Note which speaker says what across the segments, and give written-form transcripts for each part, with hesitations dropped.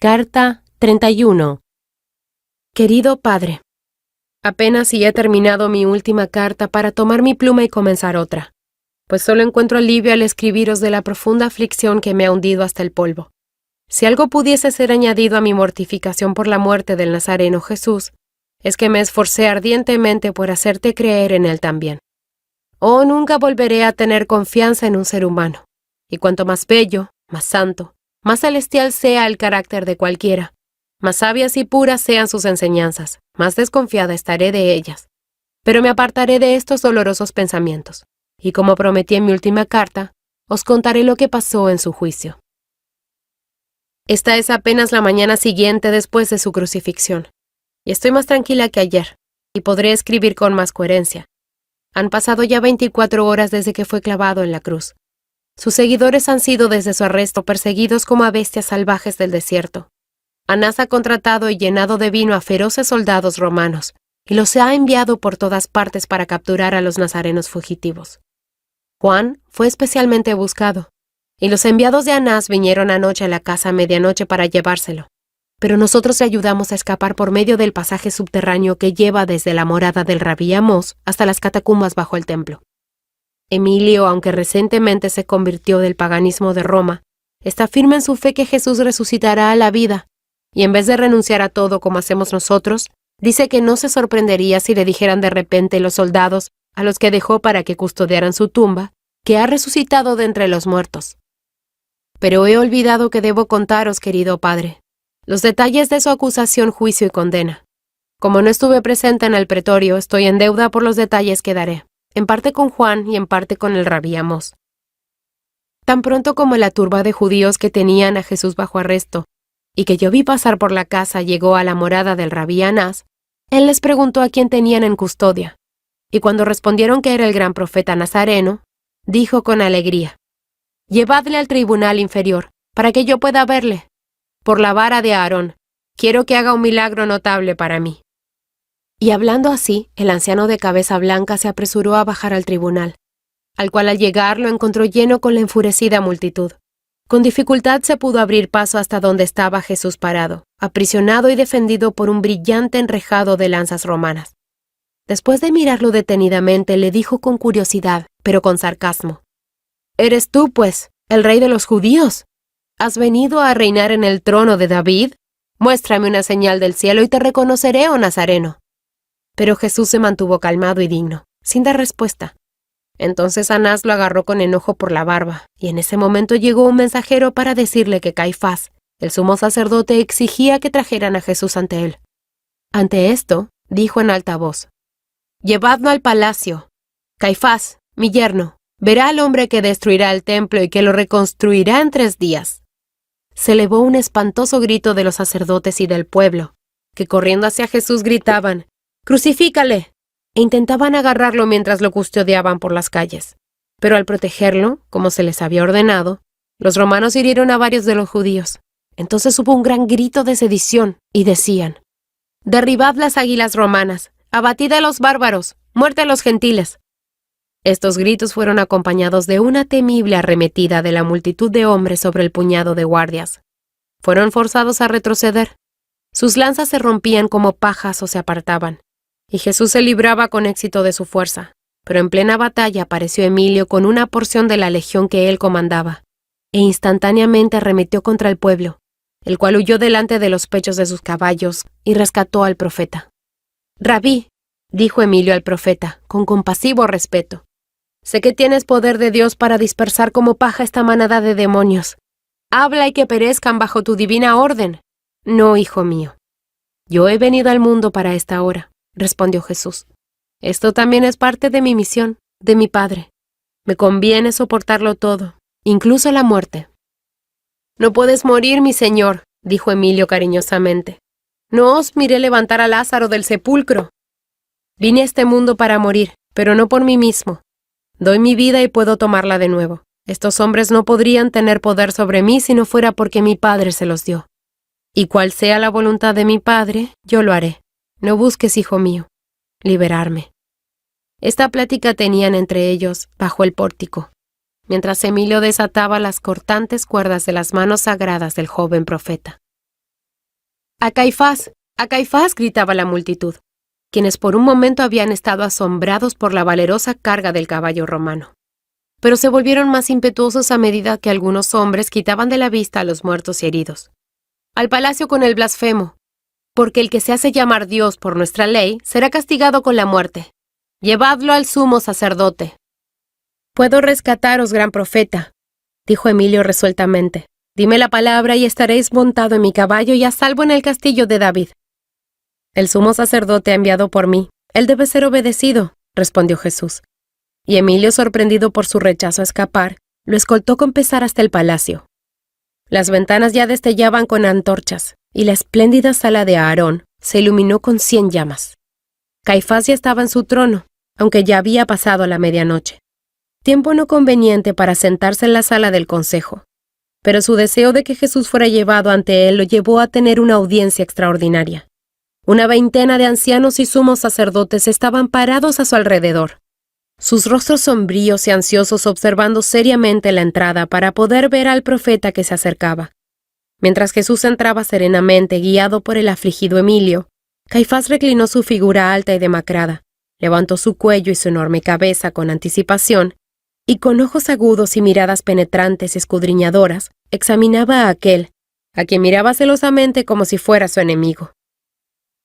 Speaker 1: Carta 31. Querido Padre, apenas si he terminado mi última carta para tomar mi pluma y comenzar otra, pues solo encuentro alivio al escribiros de la profunda aflicción que me ha hundido hasta el polvo. Si algo pudiese ser añadido a mi mortificación por la muerte del Nazareno Jesús, es que me esforcé ardientemente por hacerte creer en él también. Oh, nunca volveré a tener confianza en un ser humano, y cuanto más bello, más santo, más celestial sea el carácter de cualquiera, más sabias y puras sean sus enseñanzas, más desconfiada estaré de ellas. Pero me apartaré de estos dolorosos pensamientos, y como prometí en mi última carta, os contaré lo que pasó en su juicio. Esta es apenas la mañana siguiente después de su crucifixión, y estoy más tranquila que ayer, y podré escribir con más coherencia. Han pasado ya 24 horas desde que fue clavado en la cruz. Sus seguidores han sido desde su arresto perseguidos como a bestias salvajes del desierto. Anás ha contratado y llenado de vino a feroces soldados romanos, y los ha enviado por todas partes para capturar a los nazarenos fugitivos. Juan fue especialmente buscado, y los enviados de Anás vinieron anoche a la casa a medianoche para llevárselo. Pero nosotros le ayudamos a escapar por medio del pasaje subterráneo que lleva desde la morada del Rabí Amós hasta las catacumbas bajo el templo. Emilio, aunque recientemente se convirtió del paganismo de Roma, está firme en su fe que Jesús resucitará a la vida, y en vez de renunciar a todo como hacemos nosotros, dice que no se sorprendería si le dijeran de repente los soldados a los que dejó para que custodiaran su tumba, que ha resucitado de entre los muertos. Pero he olvidado que debo contaros, querido Padre, los detalles de su acusación, juicio y condena. Como no estuve presente en el pretorio, estoy en deuda por los detalles que daré, en parte con Juan y en parte con el Rabí Amós. Tan pronto como la turba de judíos que tenían a Jesús bajo arresto, y que yo vi pasar por la casa, llegó a la morada del Rabí Anás, él les preguntó a quién tenían en custodia, y cuando respondieron que era el gran profeta Nazareno, dijo con alegría: «Llevadle al tribunal inferior, para que yo pueda verle. Por la vara de Aarón, quiero que haga un milagro notable para mí». Y hablando así, el anciano de cabeza blanca se apresuró a bajar al tribunal, al cual al llegar lo encontró lleno con la enfurecida multitud. Con dificultad se pudo abrir paso hasta donde estaba Jesús parado, aprisionado y defendido por un brillante enrejado de lanzas romanas. Después de mirarlo detenidamente, le dijo con curiosidad, pero con sarcasmo: «¿Eres tú, pues, el rey de los judíos? ¿Has venido a reinar en el trono de David? Muéstrame una señal del cielo y te reconoceré, oh Nazareno». Pero Jesús se mantuvo calmado y digno, sin dar respuesta. Entonces Anás lo agarró con enojo por la barba, y en ese momento llegó un mensajero para decirle que Caifás, el sumo sacerdote, exigía que trajeran a Jesús ante él. Ante esto, dijo en alta voz: «Llevadlo al palacio. Caifás, mi yerno, verá al hombre que destruirá el templo y que lo reconstruirá en 3 días». Se elevó un espantoso grito de los sacerdotes y del pueblo, que corriendo hacia Jesús gritaban: «¡Crucifícale!», e intentaban agarrarlo mientras lo custodiaban por las calles. Pero al protegerlo, como se les había ordenado, los romanos hirieron a varios de los judíos. Entonces hubo un gran grito de sedición, y decían: «¡Derribad las águilas romanas! ¡Abatid a los bárbaros! ¡Muerte a los gentiles!». Estos gritos fueron acompañados de una temible arremetida de la multitud de hombres sobre el puñado de guardias. Fueron forzados a retroceder. Sus lanzas se rompían como pajas o se apartaban, y Jesús se libraba con éxito de su fuerza. Pero en plena batalla apareció Emilio con una porción de la legión que él comandaba, e instantáneamente arremetió contra el pueblo, el cual huyó delante de los pechos de sus caballos y rescató al profeta. «Rabí», dijo Emilio al profeta, con compasivo respeto, «sé que tienes poder de Dios para dispersar como paja esta manada de demonios. Habla y que perezcan bajo tu divina orden». «No, hijo mío. Yo he venido al mundo para esta hora», respondió Jesús. «Esto también es parte de mi misión, de mi Padre. Me conviene soportarlo todo, incluso la muerte». «No puedes morir, mi señor», dijo Emilio cariñosamente. «No os miré levantar a Lázaro del sepulcro. Vine a este mundo para morir, pero no por mí mismo. Doy mi vida y puedo tomarla de nuevo. Estos hombres no podrían tener poder sobre mí si no fuera porque mi Padre se los dio. Y cual sea la voluntad de mi Padre, yo lo haré. No busques, hijo mío, liberarme». Esta plática tenían entre ellos bajo el pórtico, mientras Emilio desataba las cortantes cuerdas de las manos sagradas del joven profeta. ¡A Caifás! ¡A Caifás!, gritaba la multitud, quienes por un momento habían estado asombrados por la valerosa carga del caballo romano. Pero se volvieron más impetuosos a medida que algunos hombres quitaban de la vista a los muertos y heridos. ¡Al palacio con el blasfemo! Porque el que se hace llamar Dios por nuestra ley será castigado con la muerte. Llevadlo al sumo sacerdote. Puedo rescataros, gran profeta, dijo Emilio resueltamente. Dime la palabra y estaréis montado en mi caballo y a salvo en el castillo de David. El sumo sacerdote ha enviado por mí. Él debe ser obedecido, respondió Jesús. Y Emilio, sorprendido por su rechazo a escapar, lo escoltó con pesar hasta el palacio. Las ventanas ya destellaban con antorchas, y la espléndida sala de Aarón se iluminó con 100 llamas. Caifás ya estaba en su trono, aunque ya había pasado la medianoche. Tiempo no conveniente para sentarse en la sala del consejo. Pero su deseo de que Jesús fuera llevado ante él lo llevó a tener una audiencia extraordinaria. Una veintena de ancianos y sumos sacerdotes estaban parados a su alrededor, sus rostros sombríos y ansiosos observando seriamente la entrada para poder ver al profeta que se acercaba. Mientras Jesús entraba serenamente, guiado por el afligido Emilio, Caifás reclinó su figura alta y demacrada, levantó su cuello y su enorme cabeza con anticipación, y con ojos agudos y miradas penetrantes y escudriñadoras, examinaba a aquel, a quien miraba celosamente como si fuera su enemigo.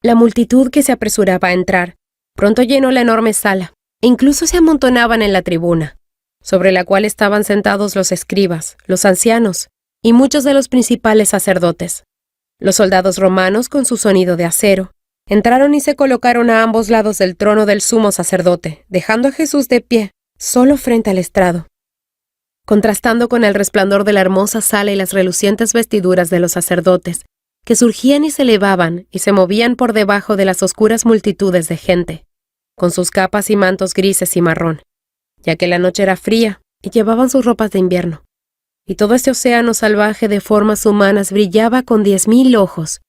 Speaker 1: La multitud que se apresuraba a entrar pronto llenó la enorme sala, e incluso se amontonaban en la tribuna, sobre la cual estaban sentados los escribas, los ancianos, y muchos de los principales sacerdotes. Los soldados romanos, con su sonido de acero, entraron y se colocaron a ambos lados del trono del sumo sacerdote, dejando a Jesús de pie, solo frente al estrado. Contrastando con el resplandor de la hermosa sala y las relucientes vestiduras de los sacerdotes, que surgían y se elevaban y se movían por debajo de las oscuras multitudes de gente, con sus capas y mantos grises y marrón, ya que la noche era fría y llevaban sus ropas de invierno. Y todo este océano salvaje de formas humanas brillaba con 10.000 ojos,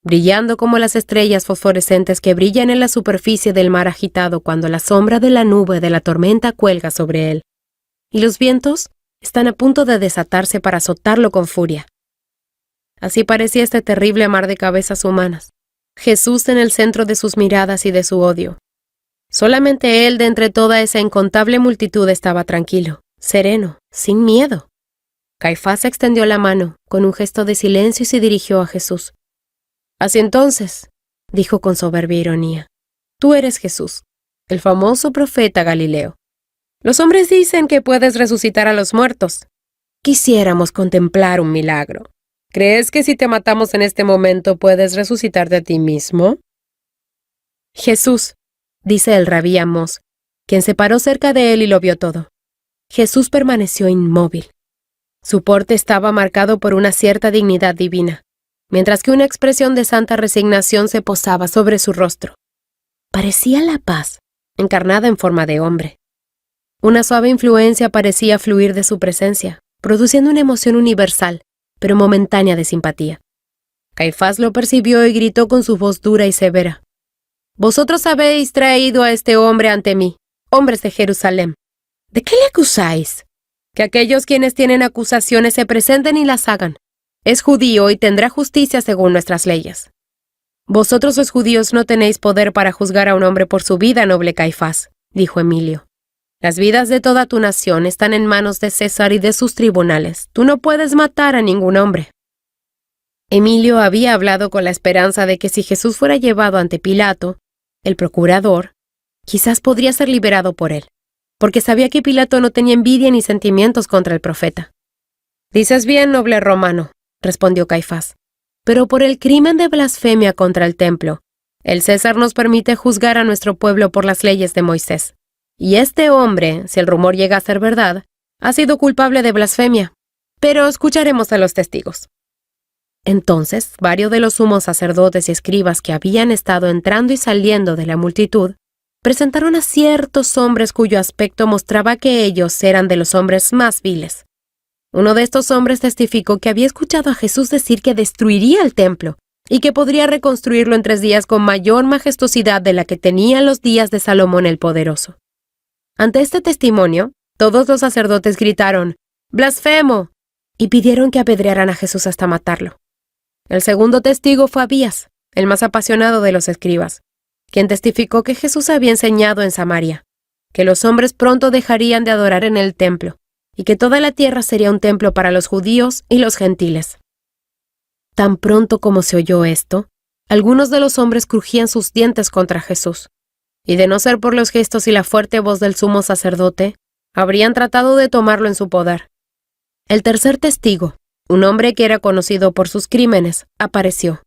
Speaker 1: brillando como las estrellas fosforescentes que brillan en la superficie del mar agitado cuando la sombra de la nube de la tormenta cuelga sobre él. Y los vientos están a punto de desatarse para azotarlo con furia. Así parecía este terrible mar de cabezas humanas, Jesús en el centro de sus miradas y de su odio. Solamente él de entre toda esa incontable multitud estaba tranquilo, sereno, sin miedo. Caifás extendió la mano, con un gesto de silencio, y se dirigió a Jesús. Así entonces, dijo con soberbia ironía, tú eres Jesús, el famoso profeta Galileo. Los hombres dicen que puedes resucitar a los muertos. Quisiéramos contemplar un milagro. ¿Crees que si te matamos en este momento puedes resucitarte a ti mismo? Jesús, dice el rabí Amós, quien se paró cerca de él y lo vio todo. Jesús permaneció inmóvil. Su porte estaba marcado por una cierta dignidad divina, mientras que una expresión de santa resignación se posaba sobre su rostro. Parecía la paz, encarnada en forma de hombre. Una suave influencia parecía fluir de su presencia, produciendo una emoción universal, pero momentánea de simpatía. Caifás lo percibió y gritó con su voz dura y severa. Vosotros habéis traído a este hombre ante mí, hombres de Jerusalén. ¿De qué le acusáis? Que aquellos quienes tienen acusaciones se presenten y las hagan. Es judío y tendrá justicia según nuestras leyes. Vosotros los judíos no tenéis poder para juzgar a un hombre por su vida, noble Caifás, dijo Emilio. Las vidas de toda tu nación están en manos de César y de sus tribunales. Tú no puedes matar a ningún hombre. Emilio había hablado con la esperanza de que si Jesús fuera llevado ante Pilato, el procurador, quizás podría ser liberado por él, porque sabía que Pilato no tenía envidia ni sentimientos contra el profeta. Dices bien, noble romano, respondió Caifás, pero por el crimen de blasfemia contra el templo, el César nos permite juzgar a nuestro pueblo por las leyes de Moisés. Y este hombre, si el rumor llega a ser verdad, ha sido culpable de blasfemia. Pero escucharemos a los testigos. Entonces, varios de los sumos sacerdotes y escribas que habían estado entrando y saliendo de la multitud, presentaron a ciertos hombres cuyo aspecto mostraba que ellos eran de los hombres más viles. Uno de estos hombres testificó que había escuchado a Jesús decir que destruiría el templo y que podría reconstruirlo en 3 días con mayor majestuosidad de la que tenía en los días de Salomón el Poderoso. Ante este testimonio, todos los sacerdotes gritaron, ¡Blasfemo!, y pidieron que apedrearan a Jesús hasta matarlo. El segundo testigo fue Abías, el más apasionado de los escribas, quien testificó que Jesús había enseñado en Samaria, que los hombres pronto dejarían de adorar en el templo, y que toda la tierra sería un templo para los judíos y los gentiles. Tan pronto como se oyó esto, algunos de los hombres crujían sus dientes contra Jesús, y de no ser por los gestos y la fuerte voz del sumo sacerdote, habrían tratado de tomarlo en su poder. El tercer testigo, un hombre que era conocido por sus crímenes, apareció.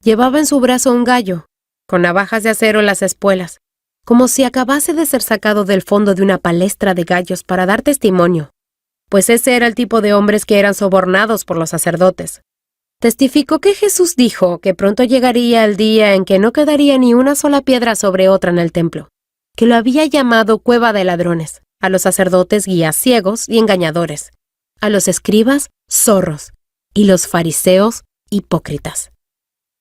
Speaker 1: Llevaba en su brazo un gallo, con navajas de acero en las espuelas, como si acabase de ser sacado del fondo de una palestra de gallos para dar testimonio, pues ese era el tipo de hombres que eran sobornados por los sacerdotes. Testificó que Jesús dijo que pronto llegaría el día en que no quedaría ni una sola piedra sobre otra en el templo, que lo había llamado cueva de ladrones, a los sacerdotes guías ciegos y engañadores, a los escribas zorros y los fariseos hipócritas.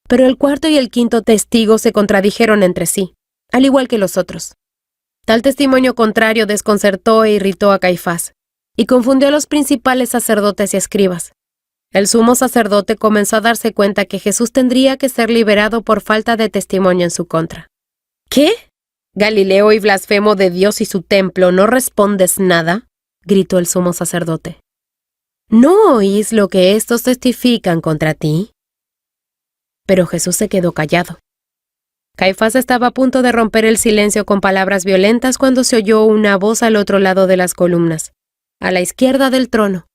Speaker 1: Pero el cuarto y el quinto testigo se contradijeron entre sí, al igual que los otros. Tal testimonio contrario desconcertó e irritó a Caifás, y confundió a los principales sacerdotes y escribas. El sumo sacerdote comenzó a darse cuenta que Jesús tendría que ser liberado por falta de testimonio en su contra. ¿Qué? Galileo y blasfemo de Dios y su templo, ¿no respondes nada?, gritó el sumo sacerdote. ¿No oís lo que éstos testifican contra ti? Pero Jesús se quedó callado. Caifás estaba a punto de romper el silencio con palabras violentas cuando se oyó una voz al otro lado de las columnas, a la izquierda del trono,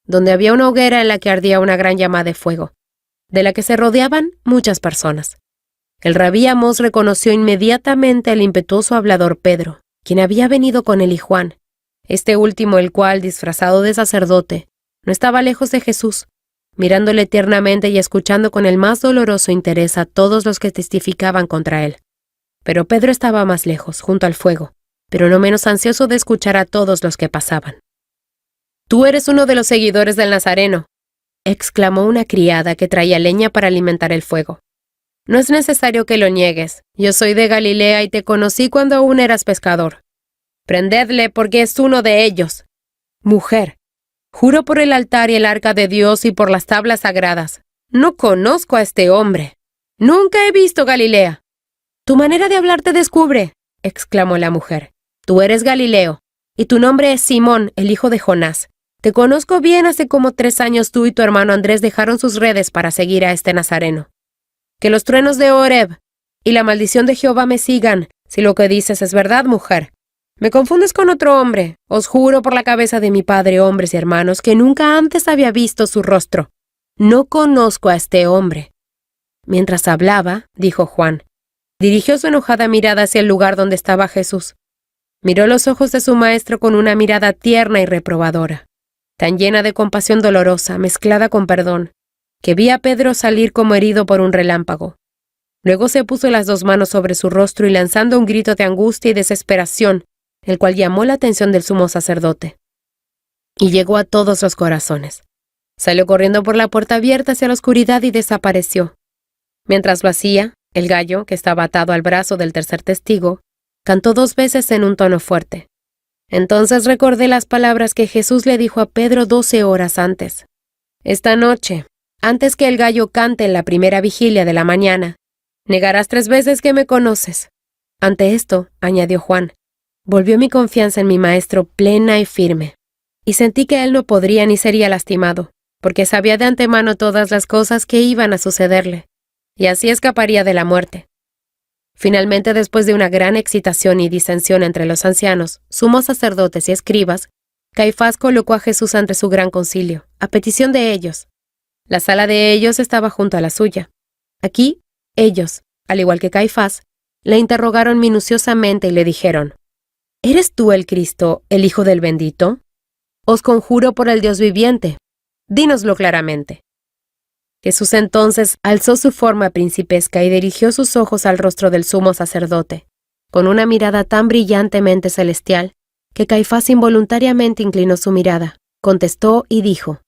Speaker 1: donde había una hoguera en la que ardía una gran llama de fuego, de la que se rodeaban muchas personas. El rabí Amós reconoció inmediatamente al impetuoso hablador Pedro, quien había venido con él y Juan, este último el cual, disfrazado de sacerdote, no estaba lejos de Jesús, mirándole tiernamente y escuchando con el más doloroso interés a todos los que testificaban contra él. Pero Pedro estaba más lejos, junto al fuego, pero no menos ansioso de escuchar a todos los que pasaban. «Tú eres uno de los seguidores del Nazareno», exclamó una criada que traía leña para alimentar el fuego. «No es necesario que lo niegues. Yo soy de Galilea y te conocí cuando aún eras pescador. Prendedle porque es uno de ellos». «Mujer, juro por el altar y el arca de Dios y por las tablas sagradas, no conozco a este hombre. Nunca he visto Galilea». «Tu manera de hablar te descubre», exclamó la mujer. «Tú eres Galileo, y tu nombre es Simón, el hijo de Jonás. Te conozco bien, hace como 3 años tú y tu hermano Andrés dejaron sus redes para seguir a este Nazareno. Que los truenos de Horeb y la maldición de Jehová me sigan, si lo que dices es verdad, mujer. Me confundes con otro hombre. Os juro por la cabeza de mi padre, hombres y hermanos, que nunca antes había visto su rostro. No conozco a este hombre». Mientras hablaba, dijo Juan, dirigió su enojada mirada hacia el lugar donde estaba Jesús. Miró los ojos de su maestro con una mirada tierna y reprobadora, tan llena de compasión dolorosa, mezclada con perdón, que vi a Pedro salir como herido por un relámpago. Luego se puso las 2 manos sobre su rostro y lanzando un grito de angustia y desesperación, el cual llamó la atención del sumo sacerdote. Y llegó a todos los corazones. Salió corriendo por la puerta abierta hacia la oscuridad y desapareció. Mientras lo hacía, el gallo, que estaba atado al brazo del tercer testigo, cantó 2 veces en un tono fuerte. Entonces recordé las palabras que Jesús le dijo a Pedro 12 horas antes. «Esta noche, antes que el gallo cante en la primera vigilia de la mañana, negarás 3 veces que me conoces». Ante esto, añadió Juan, volvió mi confianza en mi maestro plena y firme, y sentí que él no podría ni sería lastimado, porque sabía de antemano todas las cosas que iban a sucederle, y así escaparía de la muerte. Finalmente, después de una gran excitación y disensión entre los ancianos, sumos sacerdotes y escribas, Caifás colocó a Jesús ante su gran concilio, a petición de ellos. La sala de ellos estaba junto a la suya. Aquí, ellos, al igual que Caifás, le interrogaron minuciosamente y le dijeron: «¿Eres tú el Cristo, el Hijo del Bendito? Os conjuro por el Dios viviente, dínoslo claramente». Jesús entonces alzó su forma principesca y dirigió sus ojos al rostro del sumo sacerdote, con una mirada tan brillantemente celestial, que Caifás involuntariamente inclinó su mirada, contestó y dijo: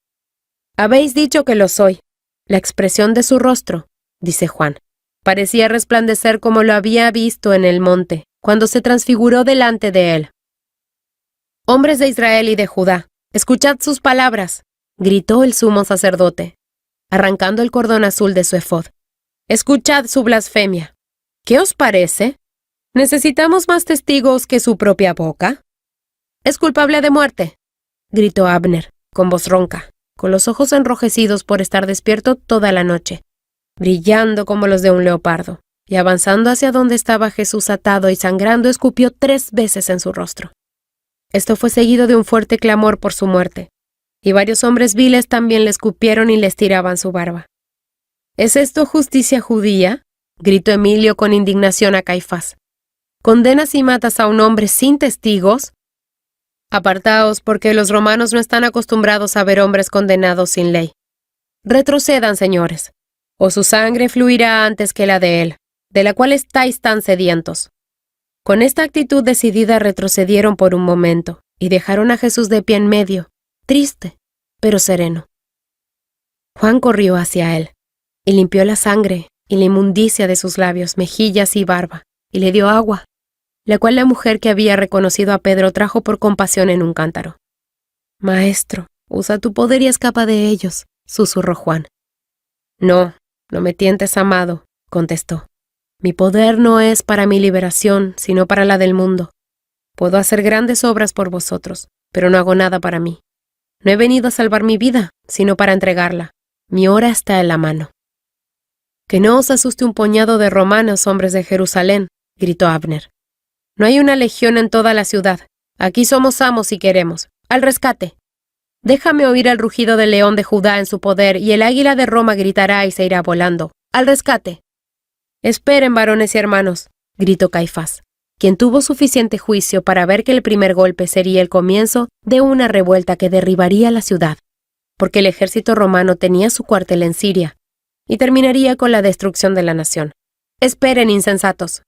Speaker 1: «Habéis dicho que lo soy». La expresión de su rostro, dice Juan, parecía resplandecer como lo había visto en el monte, cuando se transfiguró delante de él. «Hombres de Israel y de Judá, escuchad sus palabras», gritó el sumo sacerdote. arrancando el cordón azul de su efod. «Escuchad su blasfemia. ¿Qué os parece? ¿Necesitamos más testigos que su propia boca?» «Es culpable de muerte», gritó Abner, con voz ronca, con los ojos enrojecidos por estar despierto toda la noche, brillando como los de un leopardo, y avanzando hacia donde estaba Jesús atado y sangrando, escupió 3 veces en su rostro. Esto fue seguido de un fuerte clamor por su muerte, y varios hombres viles también le escupieron y le estiraban su barba. «¿Es esto justicia judía?», gritó Emilio con indignación a Caifás. «¿Condenas y matas a un hombre sin testigos? Apartaos, porque los romanos no están acostumbrados a ver hombres condenados sin ley. Retrocedan, señores, o su sangre fluirá antes que la de él, de la cual estáis tan sedientos». Con esta actitud decidida retrocedieron por un momento, y dejaron a Jesús de pie en medio, triste, pero sereno. Juan corrió hacia él, y limpió la sangre y la inmundicia de sus labios, mejillas y barba, y le dio agua, la cual la mujer que había reconocido a Pedro trajo por compasión en un cántaro. «Maestro, usa tu poder y escapa de ellos», susurró Juan. «No, no me tientes, amado», contestó. «Mi poder no es para mi liberación, sino para la del mundo. Puedo hacer grandes obras por vosotros, pero no hago nada para mí. No he venido a salvar mi vida, sino para entregarla. Mi hora está en la mano». «Que no os asuste un puñado de romanos, hombres de Jerusalén», gritó Abner. «No hay una legión en toda la ciudad. Aquí somos amos si queremos. ¡Al rescate! Déjame oír el rugido del león de Judá en su poder, y el águila de Roma gritará y se irá volando. ¡Al rescate!». «Esperen, varones y hermanos», gritó Caifás, quien tuvo suficiente juicio para ver que el primer golpe sería el comienzo de una revuelta que derribaría la ciudad, porque el ejército romano tenía su cuartel en Siria, y terminaría con la destrucción de la nación. «Esperen, insensatos».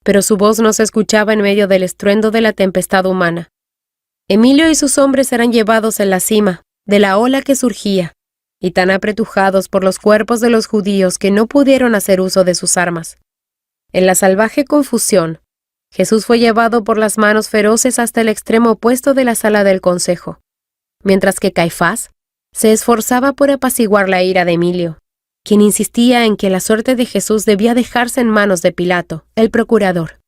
Speaker 1: Pero su voz no se escuchaba en medio del estruendo de la tempestad humana. Emilio y sus hombres eran llevados en la cima de la ola que surgía, y tan apretujados por los cuerpos de los judíos que no pudieron hacer uso de sus armas. En la salvaje confusión, Jesús fue llevado por las manos feroces hasta el extremo opuesto de la sala del consejo, mientras que Caifás se esforzaba por apaciguar la ira de Emilio, quien insistía en que la suerte de Jesús debía dejarse en manos de Pilato, el procurador.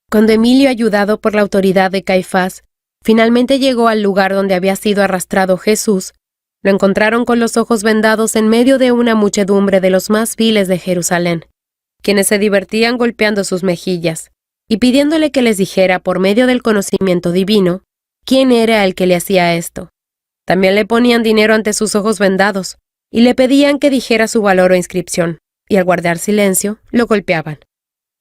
Speaker 1: Cuando Emilio, ayudado por la autoridad de Caifás, finalmente llegó al lugar donde había sido arrastrado Jesús, lo encontraron con los ojos vendados en medio de una muchedumbre de los más viles de Jerusalén, quienes se divertían golpeando sus mejillas y pidiéndole que les dijera, por medio del conocimiento divino, quién era el que le hacía esto. También le ponían dinero ante sus ojos vendados y le pedían que dijera su valor o inscripción, y al guardar silencio, lo golpeaban.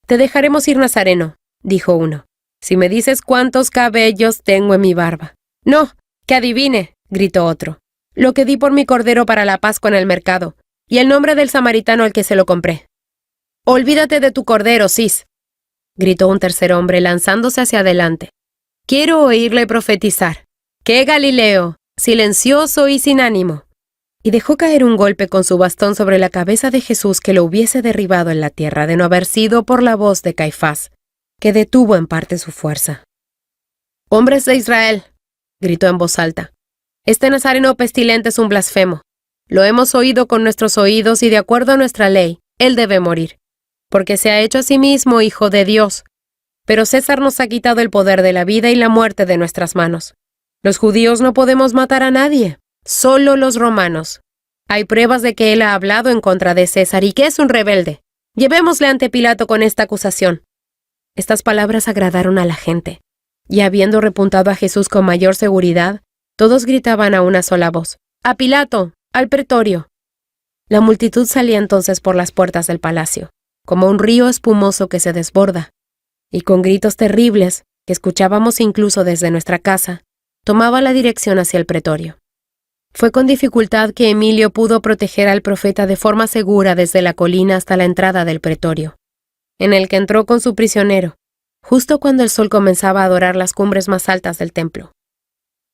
Speaker 1: «Te dejaremos ir, Nazareno», dijo uno, «si me dices cuántos cabellos tengo en mi barba». «No, que adivine», gritó otro, «lo que di por mi cordero para la Pascua en el mercado, y el nombre del samaritano al que se lo compré». «Olvídate de tu cordero, Cis», gritó un tercer hombre lanzándose hacia adelante. «Quiero oírle profetizar. ¡Qué Galileo! Silencioso y sin ánimo». Y dejó caer un golpe con su bastón sobre la cabeza de Jesús que lo hubiese derribado en la tierra de no haber sido por la voz de Caifás, que detuvo en parte su fuerza. «Hombres de Israel», gritó en voz alta, «este nazareno pestilente es un blasfemo. Lo hemos oído con nuestros oídos y de acuerdo a nuestra ley, él debe morir, porque se ha hecho a sí mismo hijo de Dios. Pero César nos ha quitado el poder de la vida y la muerte de nuestras manos. Los judíos no podemos matar a nadie, solo los romanos. Hay pruebas de que él ha hablado en contra de César y que es un rebelde. Llevémosle ante Pilato con esta acusación». Estas palabras agradaron a la gente, y habiendo repuntado a Jesús con mayor seguridad, todos gritaban a una sola voz: «¡A Pilato! ¡Al pretorio!». La multitud salía entonces por las puertas del palacio, como un río espumoso que se desborda, y con gritos terribles, que escuchábamos incluso desde nuestra casa, tomaba la dirección hacia el pretorio. Fue con dificultad que Emilio pudo proteger al profeta de forma segura desde la colina hasta la entrada del pretorio, en el que entró con su prisionero, justo cuando el sol comenzaba a dorar las cumbres más altas del templo.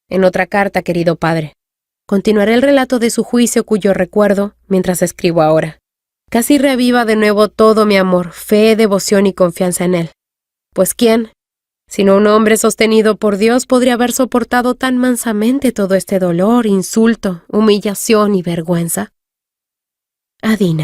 Speaker 1: En otra carta, querido padre, continuaré el relato de su juicio cuyo recuerdo, mientras escribo ahora, casi reaviva de nuevo todo mi amor, fe, devoción y confianza en él. Pues ¿quién, sino un hombre sostenido por Dios, podría haber soportado tan mansamente todo este dolor, insulto, humillación y vergüenza? Adina.